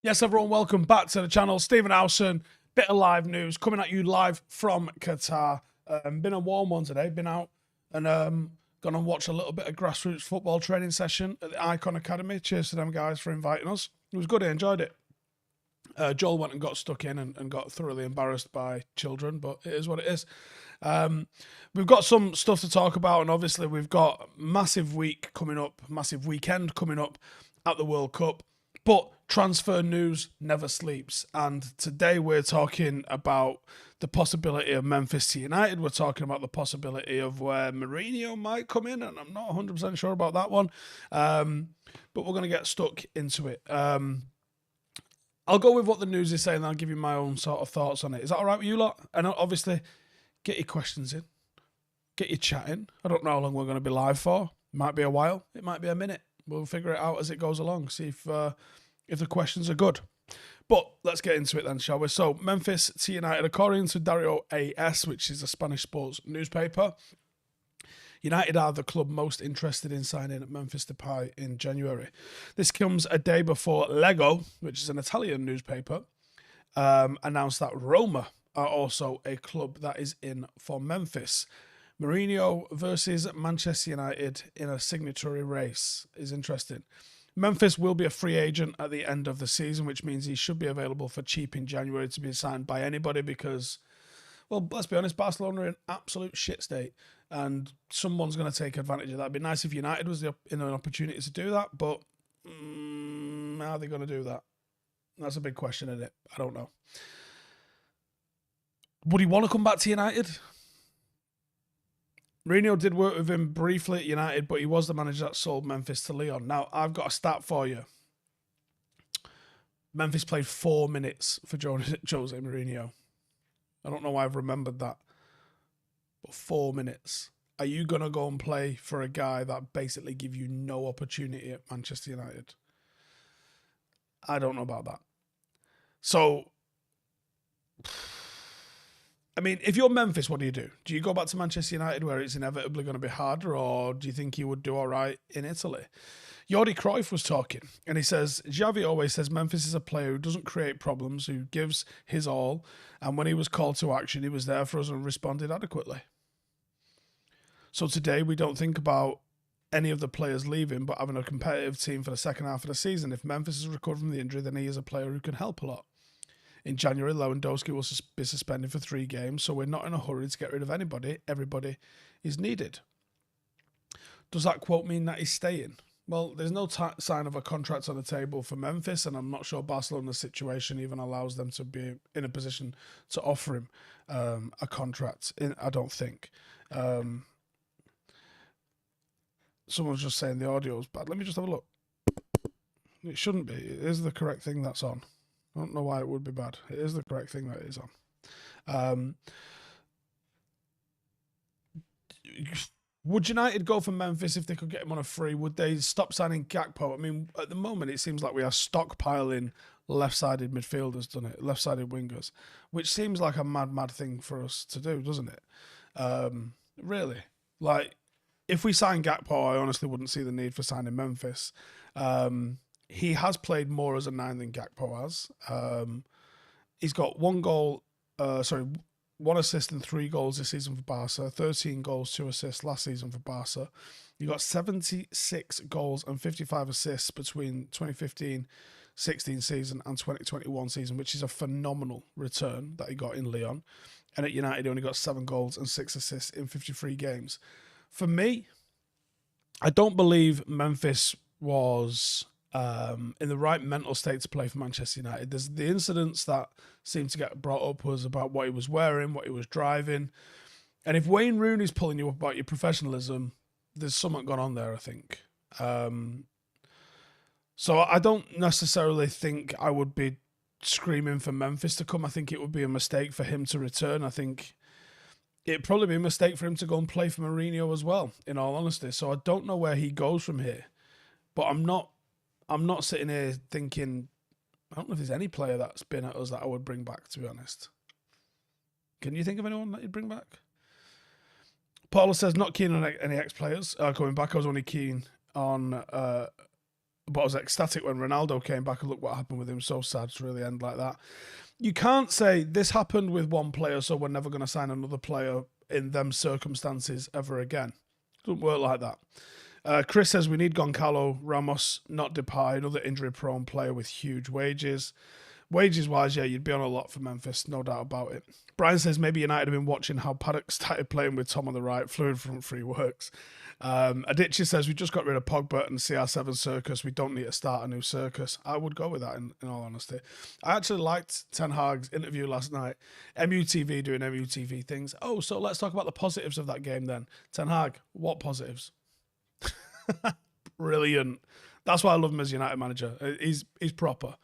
Yes, everyone, welcome back to the channel. Stephen Howson, bit of live news coming at you live from Qatar. Been a warm one today. Been out and gone and watch a little bit of grassroots football training session at the Icon Academy. Cheers to them guys for inviting us. It was good. I enjoyed it. Joel went and got stuck in and got thoroughly embarrassed by children, but it is what it is. We've got some stuff to talk about, and obviously we've got massive weekend coming up at the World Cup. But transfer news never sleeps, and today we're talking about the possibility of Memphis to United. We're talking about the possibility of where Mourinho might come in, and I'm not 100% sure about that one. But we're going to get stuck into it. I'll go with what the news is saying, and I'll give you my own sort of thoughts on it. Is that all right with you lot? And obviously, get your questions in. Get your chatting. I don't know how long we're going to be live for. It might be a while. It might be a minute. We'll figure it out as it goes along. See if the questions are good. But let's get into it then, shall we? So, Memphis to United, according to Diario AS, which is a Spanish sports newspaper, United are the club most interested in signing at Memphis Depay in January. This comes a day before Lego, which is an Italian newspaper, announced that Roma are also a club that is in for Memphis. Mourinho versus Manchester United in a signatory race is interesting. Memphis will be a free agent at the end of the season, which means he should be available for cheap in January to be signed by anybody because, well, let's be honest, Barcelona are in absolute shit state and someone's going to take advantage of that. It'd be nice if United was in an opportunity to do that, but how are they going to do that? That's a big question, isn't it? I don't know. Would he want to come back to United? Mourinho did work with him briefly at United, but he was the manager that sold Memphis to Lyon. Now, I've got a stat for you. Memphis played 4 minutes for Jose Mourinho. I don't know why I've remembered that. But 4 minutes. Are you going to go and play for a guy that basically give you no opportunity at Manchester United? I don't know about that. So, I mean, if you're Memphis, what do? Do you go back to Manchester United where it's inevitably going to be harder, or do you think you would do all right in Italy? Jordi Cruyff was talking, and he says, Xavi always says Memphis is a player who doesn't create problems, who gives his all, and when he was called to action, he was there for us and responded adequately. So today, we don't think about any of the players leaving, but having a competitive team for the second half of the season. If Memphis is recovered from the injury, then he is a player who can help a lot. In January, Lewandowski will be suspended for 3 games, so we're not in a hurry to get rid of anybody. Everybody is needed. Does that quote mean that he's staying? Well, there's no sign of a contract on the table for Memphis, and I'm not sure Barcelona's situation even allows them to be in a position to offer him a contract. I don't think. Someone's just saying the audio's bad. Let me just have a look. It shouldn't be. It is the correct thing that's on. I don't know why it would be bad. It is the correct thing that it is on. Would United go for Memphis if they could get him on a free? Would they stop signing Gakpo? I mean, at the moment, it seems like we are stockpiling left-sided midfielders, doesn't it? Left-sided wingers, which seems like a mad thing for us to do, doesn't it? Really. Like, if we sign Gakpo, I honestly wouldn't see the need for signing Memphis. He has played more as a 9 than Gakpo has. He's got 1 assist and 3 goals this season for Barca, 13 goals, 2 assists last season for Barca. He got 76 goals and 55 assists between 2015-16 season and 2021 season, which is a phenomenal return that he got in Lyon. And at United, he only got 7 goals and 6 assists in 53 games. For me, I don't believe Memphis was in the right mental state to play for Manchester United. There's the incidents that seem to get brought up was about what he was wearing, what he was driving. And if Wayne Rooney's pulling you up about your professionalism, there's something gone on there, I think. So I don't necessarily think I would be screaming for Memphis to come. I think it would be a mistake for him to return. I think it'd probably be a mistake for him to go and play for Mourinho as well, in all honesty. So I don't know where he goes from here. But I'm not sitting here thinking, I don't know if there's any player that's been at us that I would bring back, to be honest. Can you think of anyone that you'd bring back? Paula says, not keen on any ex-players coming back. I was only keen on but I was ecstatic when Ronaldo came back, and look what happened with him. So sad to really end like that. You can't say this happened with one player, so we're never going to sign another player in them circumstances ever again. It doesn't work like that. Chris says we need Goncalo Ramos, not Depay, another injury-prone player with huge wages. Wages-wise, yeah, you'd be on a lot for Memphis, no doubt about it. Brian says maybe United have been watching how Paddock started playing with Tom on the right. Fluid front three works. Adichie says we just got rid of Pogba and CR7 circus. We don't need to start a new circus. I would go with that, in all honesty. I actually liked Ten Hag's interview last night. MUTV doing MUTV things. Oh, so let's talk about the positives of that game then. Ten Hag, what positives? Brilliant. That's why I love him as United manager. He's proper.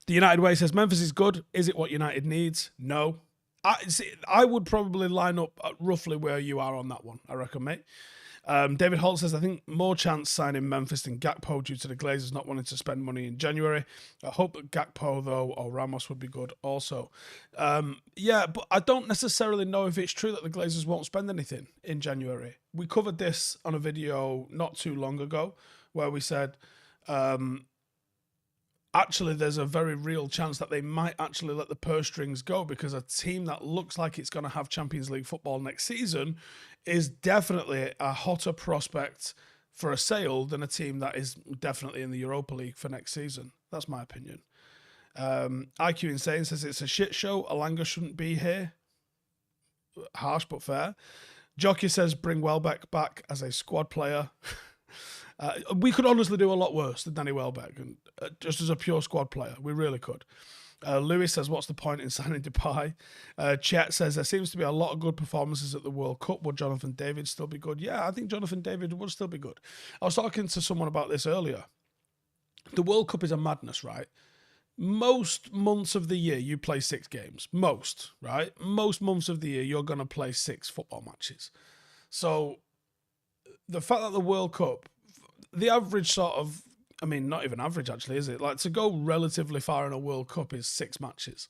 The United Way says Memphis is good. Is it what United needs? No. I would probably line up roughly where you are on that one, I reckon, mate. David Holt says, I think more chance signing Memphis than Gakpo due to the Glazers not wanting to spend money in January. I hope that Gakpo, though, or Ramos would be good also. Yeah, but I don't necessarily know if it's true that the Glazers won't spend anything in January. We covered this on a video not too long ago where we said... actually, there's a very real chance that they might actually let the purse strings go, because a team that looks like it's going to have Champions League football next season is definitely a hotter prospect for a sale than a team that is definitely in the Europa League for next season. That's my opinion. IQ Insane says it's a shit show. Alanga shouldn't be here. Harsh but fair. Jockey says bring Welbeck back as a squad player. We could honestly do a lot worse than Danny Welbeck, and just as a pure squad player. We really could. Lewis says, what's the point in signing Depay? Chet says, there seems to be a lot of good performances at the World Cup. Would Jonathan David still be good? Yeah, I think Jonathan David would still be good. I was talking to someone about this earlier. The World Cup is a madness, right? Most months of the year, you play 6 games. Most, right? Most months of the year, you're going to play 6 football matches. So the fact that the World Cup... the average sort of, I mean, not even average actually, is it? Like, to go relatively far in a World Cup is 6 matches.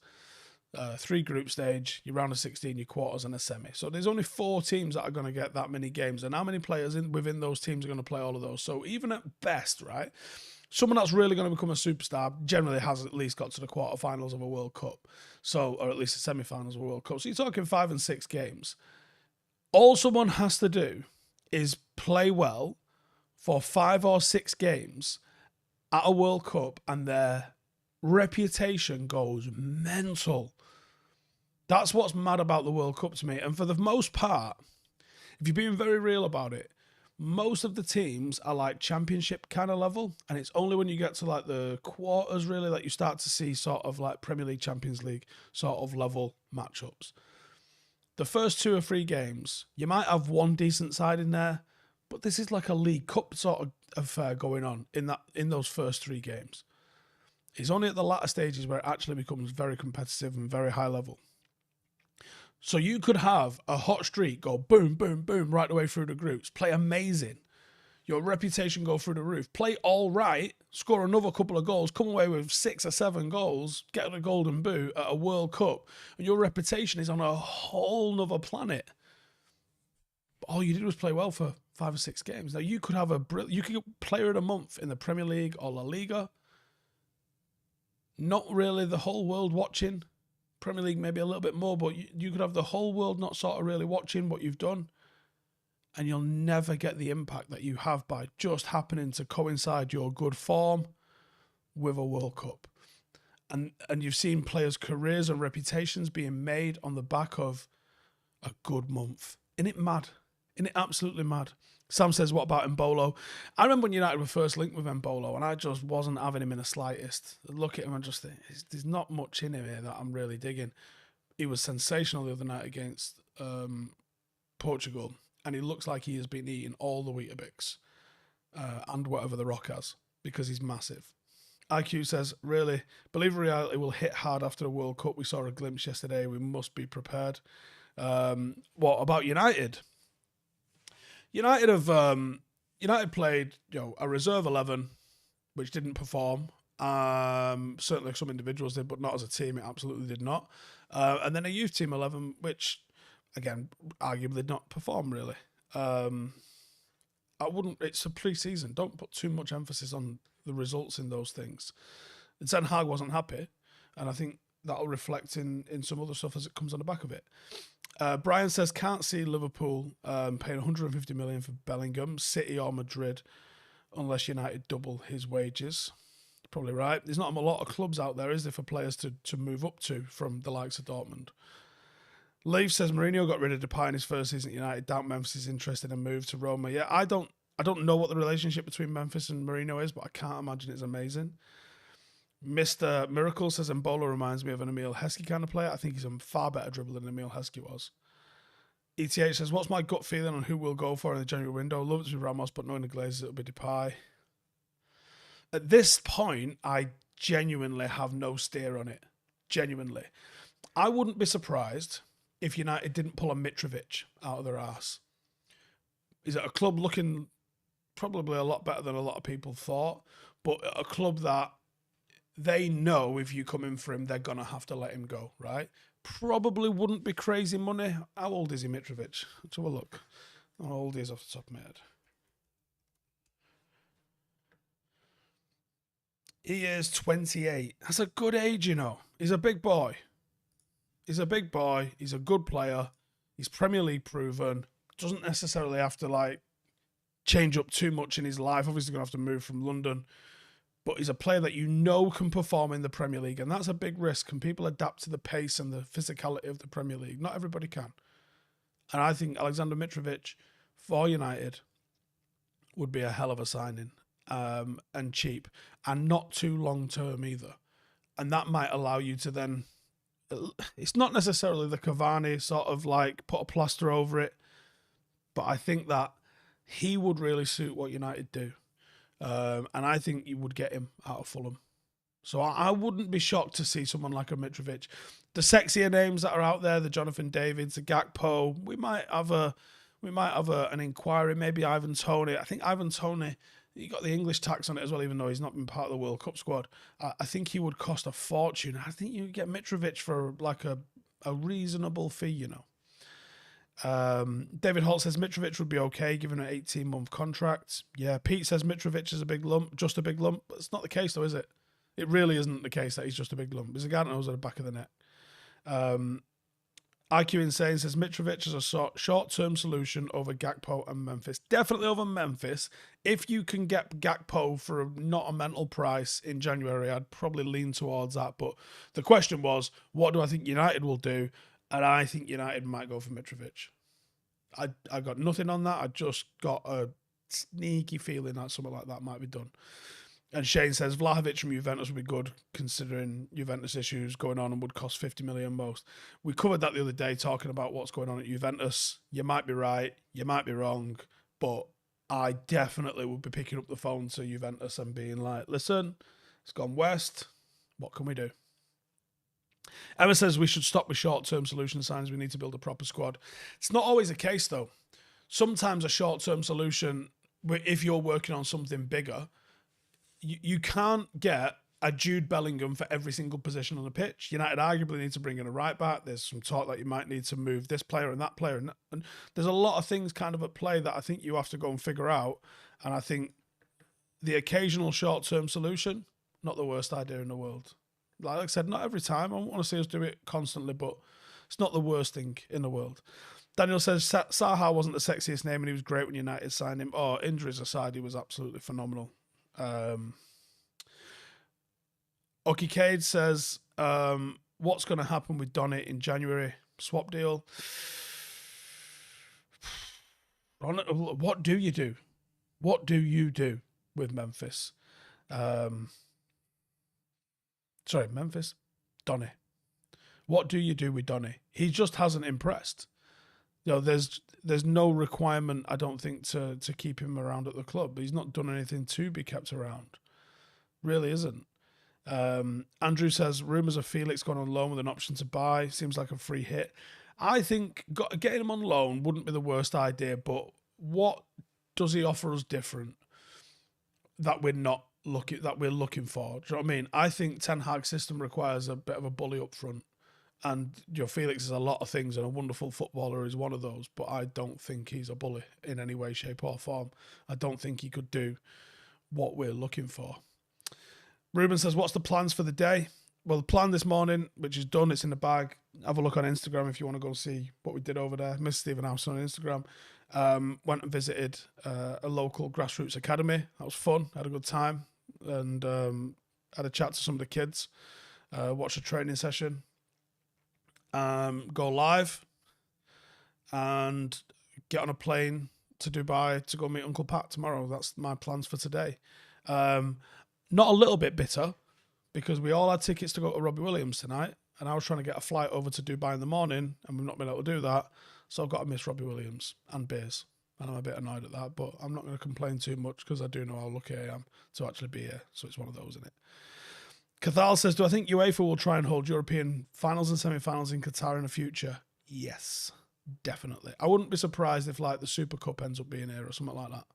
3 group stage, your round of 16, your quarters and a semi. So there's only 4 teams that are going to get that many games. And how many players within those teams are going to play all of those? So even at best, right, someone that's really going to become a superstar generally has at least got to the quarterfinals of a World Cup. So, or at least the semi-finals of a World Cup. So you're talking 5 and 6 games. All someone has to do is play well for 5 or 6 games at a World Cup, and their reputation goes mental. That's what's mad about the World Cup to me. And for the most part, if you're being very real about it, most of the teams are like championship kind of level, and it's only when you get to like the quarters really that you start to see sort of like Premier League, Champions League sort of level matchups. The first 2 or 3 games, you might have one decent side in there, but this is like a League Cup sort of affair going on in those first 3 games. It's only at the latter stages where it actually becomes very competitive and very high level. So you could have a hot streak go boom, boom, boom right the way through the groups, play amazing, your reputation go through the roof, play all right, score another couple of goals, come away with 6 or 7 goals, get a golden boot at a World Cup, and your reputation is on a whole nother planet. All you did was play well for 5 or 6 games. Now you could have you could get player of the month in the Premier League or La Liga. Not really the whole world watching. Premier League maybe a little bit more, but you could have the whole world not sort of really watching what you've done, and you'll never get the impact that you have by just happening to coincide your good form with a World Cup. And you've seen players' careers and reputations being made on the back of a good month. Isn't it mad? Isn't it absolutely mad? Sam says, what about Mbolo? I remember when United were first linked with Mbolo, and I just wasn't having him in the slightest. I look at him and just think, there's not much in him here that I'm really digging. He was sensational the other night against Portugal, and he looks like he has been eating all the Weetabix and whatever the Rock has, because he's massive. IQ says, really, believe reality will hit hard after the World Cup. We saw a glimpse yesterday. We must be prepared. What about United? United played, a reserve 11, which didn't perform. Certainly some individuals did, but not as a team. It absolutely did not. And then a youth team 11, which, again, arguably did not perform really. I wouldn't. It's a pre-season. Don't put too much emphasis on the results in those things. And Ten Hag wasn't happy, and I think that'll reflect in some other stuff as it comes on the back of it. Brian says can't see Liverpool paying 150 million for Bellingham, City or Madrid, unless United double his wages. Probably right. There's not a lot of clubs out there, is there, for players to move up to from the likes of Dortmund. Leaf says Mourinho got rid of Depay in his first season at United. Doubt Memphis is interested in a move to Roma. Yeah, I don't know what the relationship between Memphis and Mourinho is, but I can't imagine it's amazing. Mr. Miracle says Mbola reminds me of an Emil Heskey kind of player. I think he's a far better dribbler than Emil Heskey was. ETH says, what's my gut feeling on who we'll go for in the January window? Love it to be Ramos, but knowing the Glazers, it'll be Depay. At this point, I genuinely have no steer on it. Genuinely. I wouldn't be surprised if United didn't pull a Mitrovic out of their arse. Is it a club looking probably a lot better than a lot of people thought, but a club that they know if you come in for him, they're going to have to let him go, right? Probably wouldn't be crazy money. How old is he, Mitrovic? Let's have a look. How old he is off the top of my head. He is 28. That's a good age, you know. He's a big boy. He's a big boy. He's a good player. He's Premier League proven. Doesn't necessarily have to, like, change up too much in his life. Obviously going to have to move from London. But he's a player that you know can perform in the Premier League. And that's a big risk. Can people adapt to the pace and the physicality of the Premier League? Not everybody can. And I think Alexander Mitrovic for United would be a hell of a signing. And cheap. And not too long term either. And that might allow you to then... It's not necessarily the Cavani sort of like put a plaster over it. But I think that he would really suit what United do. And I think you would get him out of Fulham. So I wouldn't be shocked to see someone like a Mitrovic. The sexier names that are out there, the Jonathan Davids, the Gakpo, we might have an inquiry. Maybe Ivan Toney. I think Ivan Toney, he got the English tax on it as well, even though he's not been part of the World Cup squad. I think he would cost a fortune. I think you get Mitrovic for like a reasonable fee, you know. David Holt says Mitrovic would be okay given an 18-month contract. Yeah, Pete says Mitrovic is a big lump, just a big lump. But it's not the case though, is it? It really isn't the case that he's just a big lump. There's a guy that knows at the back of the net. IQ Insane says Mitrovic is a short-term solution over Gakpo and Memphis. Definitely over Memphis. If you can get Gakpo for not a mental price in January, I'd probably lean towards that. But the question was, what do I think United will do? And I think United might go for Mitrovic. I got nothing on that. I just got a sneaky feeling that something like that might be done. And Shane says Vlahovic from Juventus would be good, considering Juventus issues going on and would cost 50 million most. We covered that the other day, talking about what's going on at Juventus. You might be right, you might be wrong, but I definitely would be picking up the phone to Juventus and being like, listen, it's gone west. What can we do? Emma says we should stop with short-term solution signs. We need to build a proper squad. It's not always the case, though. Sometimes a short-term solution, if you're working on something bigger, you can't get a Jude Bellingham for every single position on the pitch. United arguably need to bring in a right back. There's some talk that you might need to move this player and that player. And there's a lot of things kind of at play that I think you have to go and figure out. And I think the occasional short-term solution, not the worst idea in the world. Like I said, not every time. I don't want to see us do it constantly, but it's not the worst thing in the world. Daniel says Saha wasn't the sexiest name and he was great when United signed him. Oh, injuries aside, he was absolutely phenomenal. Okikade says, what's going to happen with Donny in January? Swap deal. What do you do? What do you do with Memphis? Sorry, Memphis? Donny. What do you do with Donny? He just hasn't impressed. You know, there's no requirement, I don't think, to keep him around at the club. He's not done anything to be kept around. Really isn't. Andrew says, rumours of Felix going on loan with an option to buy. Seems like a free hit. I think getting him on loan wouldn't be the worst idea, but what does he offer us different that we're looking for? Do you know what I mean? I think Ten Hag's system requires a bit of a bully up front. And Felix is a lot of things, and a wonderful footballer is one of those. But I don't think he's a bully in any way, shape, or form. I don't think he could do what we're looking for. Ruben says, "What's the plans for the day?" Well, the plan this morning, which is done, it's in the bag. Have a look on Instagram if you want to go see what we did over there. Miss Stephen Howson on Instagram. Went and visited a local grassroots academy. That was fun. Had a good time, and had a chat to some of the kids. Watched a training session. Go live and get on a plane to Dubai to go meet Uncle Pat tomorrow. That's my plans for today. Not a little bit bitter, because we all had tickets to go to Robbie Williams tonight, and I was trying to get a flight over to Dubai in the morning, and we've not been able to do that, so I've got to miss Robbie Williams and beers, and I'm a bit annoyed at that, but I'm not going to complain too much, because I do know how lucky I am to actually be here, so it's one of those, isn't it? Cathal says, "Do I think UEFA will try and hold European finals and semi-finals in Qatar in the future?" Yes, definitely. I wouldn't be surprised if like the Super Cup ends up being here or something like that.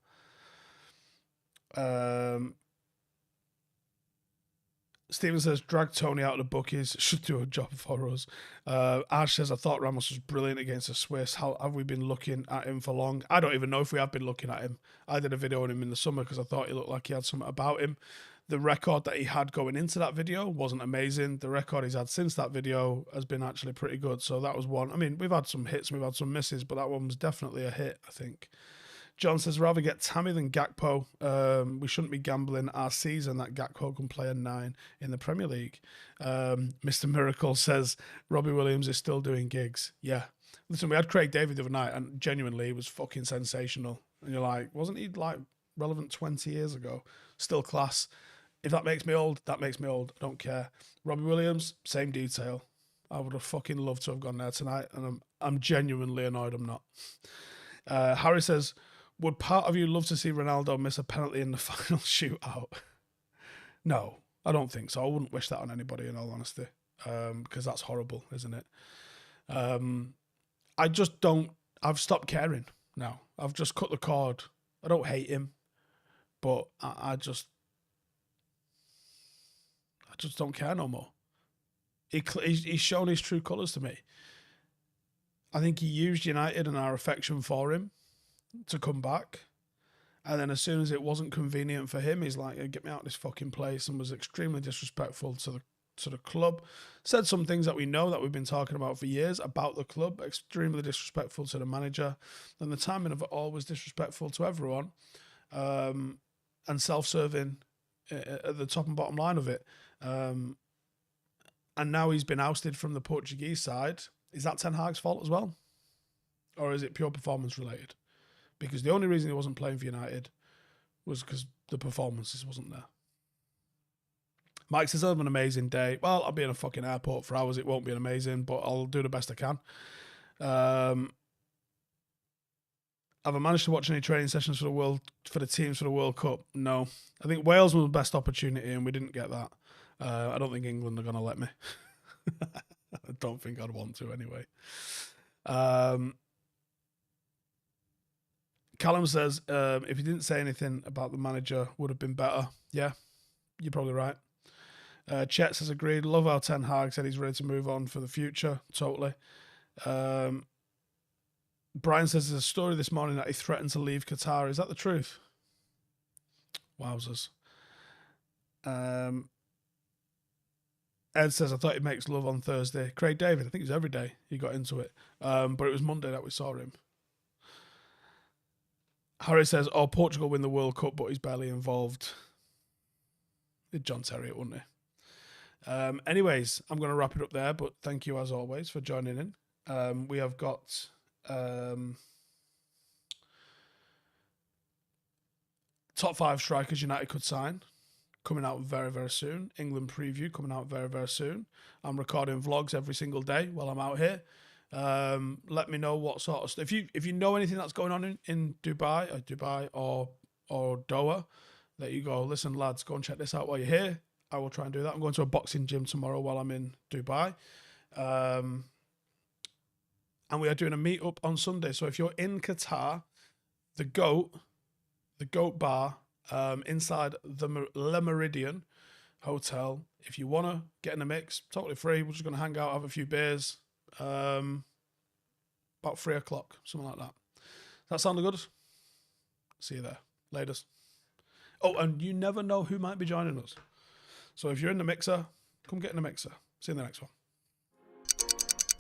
Steven says, "Drag Tony out of the bookies. Should do a job for us." Ash says, "I thought Ramos was brilliant against the Swiss. How have we been looking at him for long?" I don't even know if we have been looking at him. I did a video on him in the summer because I thought he looked like he had something about him. The record that he had going into that video wasn't amazing. The record he's had since that video has been actually pretty good. So that was one. I mean, we've had some hits, we've had some misses, but that one was definitely a hit, I think. John says, "Rather get Tammy than Gakpo. We shouldn't be gambling our season that Gakpo can play a 9 in the Premier League." Mr. Miracle says, "Robbie Williams is still doing gigs." Yeah. Listen, we had Craig David the other night, and genuinely, he was fucking sensational. And you're like, wasn't he like relevant 20 years ago? Still class. If that makes me old, that makes me old. I don't care. Robbie Williams, same detail. I would have fucking loved to have gone there tonight, and I'm genuinely annoyed I'm not. Harry says, "Would part of you love to see Ronaldo miss a penalty in the final shootout?" No, I don't think so. I wouldn't wish that on anybody, in all honesty, because that's horrible, isn't it? I just don't. I've stopped caring now. I've just cut the cord. I don't hate him, but I just don't care no more. He's shown his true colours to me. I think he used United and our affection for him to come back. And then as soon as it wasn't convenient for him, he's like, "Get me out of this fucking place," and was extremely disrespectful to the club. Said some things that we know that we've been talking about for years about the club, extremely disrespectful to the manager. And the timing of it all was disrespectful to everyone, and self-serving at the top and bottom line of it. And now he's been ousted from the Portuguese side. Is that Ten Hag's fault as well? Or is it pure performance related? Because the only reason he wasn't playing for United was because the performances wasn't there. Mike says, "I have an amazing day." Well, I'll be in a fucking airport for hours. It won't be amazing, but I'll do the best I can. Have I managed to watch any training sessions for the teams for the World Cup? No. I think Wales was the best opportunity, and we didn't get that. I don't think England are going to let me. I don't think I'd want to anyway. Callum says, "If you didn't say anything about the manager, would have been better." Yeah, you're probably right. Chet says, "Agreed. Love how Ten Hag said he's ready to move on for the future." Totally. Brian says, "There's a story this morning that he threatened to leave Qatar. Is that the truth?" Wowzers. Ed says, "I thought he makes love on Thursday." Craig David, I think it was every day he got into it. But it was Monday that we saw him. Harry says, "Oh, Portugal win the World Cup, but he's barely involved." Did John Terry it, wouldn't he? Anyways, I'm going to wrap it up there, but thank you as always for joining in. We have got top 5 strikers United could sign coming out very, very soon. England preview coming out very, very soon. I'm recording vlogs every single day while I'm out here. Let me know what sort of stuff. If you know anything that's going on in Dubai or Doha, that you go, "Listen, lads, go and check this out while you're here." I will try and do that. I'm going to a boxing gym tomorrow while I'm in Dubai. And we are doing a meet-up on Sunday. So if you're in Qatar, the Goat Bar, inside the Le Meridian, hotel. If you want to get in the mix, totally free. We're just going to hang out, have a few beers. About 3 o'clock, something like that. That sound good? See you there. Laters. Oh, and you never know who might be joining us. So if you're in the mixer, come get in the mixer. See you in the next one.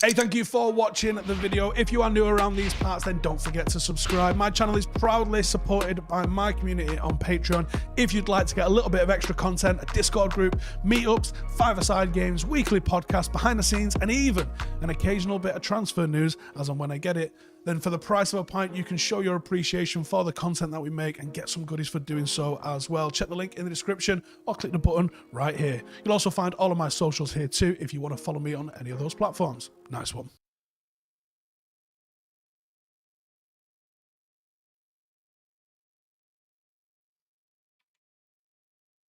Hey, thank you for watching the video. If you are new around these parts, then don't forget to subscribe. My channel is proudly supported by my community on Patreon. If you'd like to get a little bit of extra content, a Discord group, meetups, five-a-side games, weekly podcasts, behind the scenes, and even an occasional bit of transfer news as and when I get it, then for the price of a pint, you can show your appreciation for the content that we make and get some goodies for doing so as well. Check the link in the description or click the button right here. You'll also find all of my socials here too if you want to follow me on any of those platforms. Nice one.